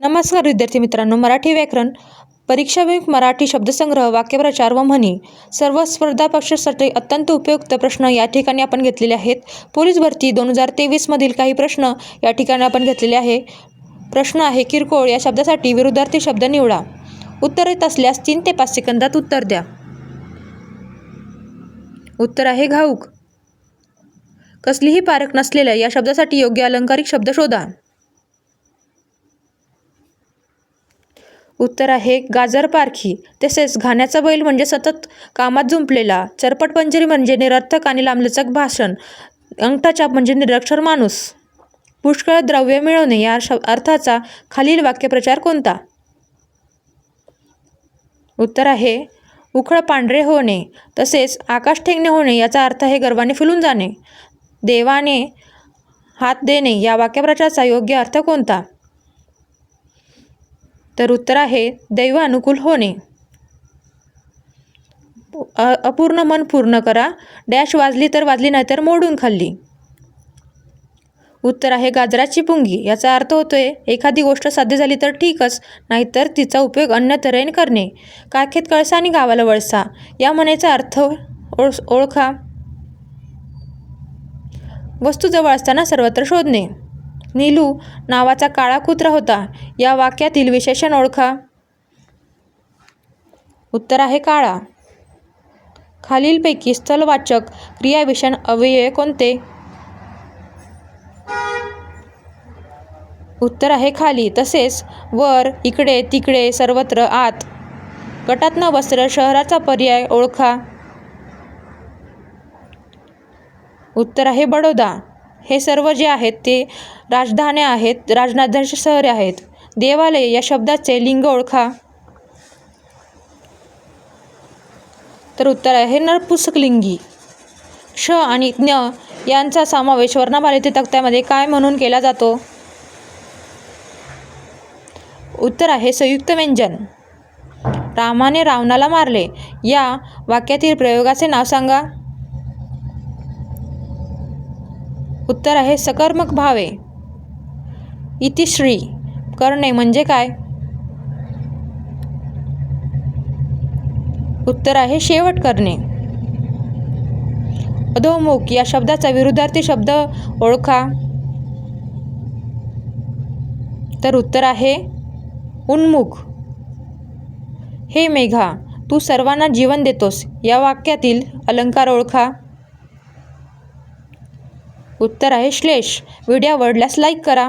नमस्कार विद्यार्थी मित्रांनो, मराठी व्याकरण परीक्षाभिमुख मराठी शब्दसंग्रह, वाक्यप्रचार व म्हणी सर्व स्पर्धा परीक्षेसाठी अत्यंत उपयुक्त प्रश्न या ठिकाणी आपण घेतलेले आहेत. पोलीस भरती 2023 मधील काही प्रश्न या ठिकाणी आपण घेतलेले आहे. प्रश्न आहे, किरकोळ या शब्दासाठी विरुद्धार्थी शब्द निवडा. उत्तर येत असल्यास 3 ते 5 सेकंदात उत्तर द्या. उत्तर आहे घाऊक. कसलीही पारख नसलेल्या या शब्दासाठी योग्य अलंकारिक शब्द शोधा. उत्तर आहे गाजरपारखी. तसेच घाण्याचा बैल म्हणजे सतत कामात जुंपलेला. चरपटपंजरी म्हणजे निरर्थक आणि लांबलचक भाषण. अंगठाछाप म्हणजे निरक्षर माणूस. पुष्कळ द्रव्य मिळवणे या अर्थाचा खालील वाक्यप्रचार कोणता? उत्तर आहे उखळ पांढरे होणे. तसेच आकाश ठेंगणे होणे याचा अर्थ आहे गर्वाने फुलून जाणे. देवाने हात देणे या वाक्यप्रचाराचा योग्य अर्थ कोणता? तर उत्तर आहे दैव अनुकूल होणे. अपूर्ण मन पूर्ण करा. डॅश वाजली तर वाजली नाहीतर मोडून खाल्ली. उत्तर आहे गाजराची पुंगी. याचा अर्थ होतोय एखादी गोष्ट साध्य झाली तर ठीकच, नाहीतर तिचा उपयोग अन्य तऱ्हेने करणे. काखेत कळसा आणि गावाला वळसा या म्हणीचा अर्थ ओळखा. वस्तू जवळ असताना सर्वत्र शोधणे. नीलू नावाचा काळा कुत्रा होता या वाक्यातील विशेषण ओळखा. उत्तर आहे काळा. खालीलपैकी स्थलवाचक क्रियाविशेषण अव्यय कोणते? उत्तर आहे खाली. तसेच वर, इकडे, तिकडे, सर्वत्र, आत. गटात न वस्त्र शहराचा पर्याय ओळखा. उत्तर आहे बडोदा. हे सर्व जे आहेत ते राजधान्या आहेत, राजधानीची शहरे आहेत. देवालय या शब्दाचे लिंग ओळखा. तर उत्तर आहे नपुंसकलिंगी. क्ष आणि ज्ञ यांचा समावेश वर्णमालेतील तक्त्यामध्ये काय म्हणून केला जातो? उत्तर आहे संयुक्त व्यंजन. रामाने रावणाला मारले या वाक्यातील प्रयोगाचे नाव सांगा. उत्तर आहे सकर्मक भावे. इतिश्री करणे म्हणजे काय? उत्तर आहे शेवट करणे. अधोमुख या शब्दाचा विरुद्धार्थी शब्द ओळखा. तर उत्तर आहे उन्मुख. हे मेघा, तू सर्वांना जीवन देतोस या वाक्यातील अलंकार ओळखा. उत्तर आहे श्लेष. व्हिडिओ आवडल्यास लाईक करा.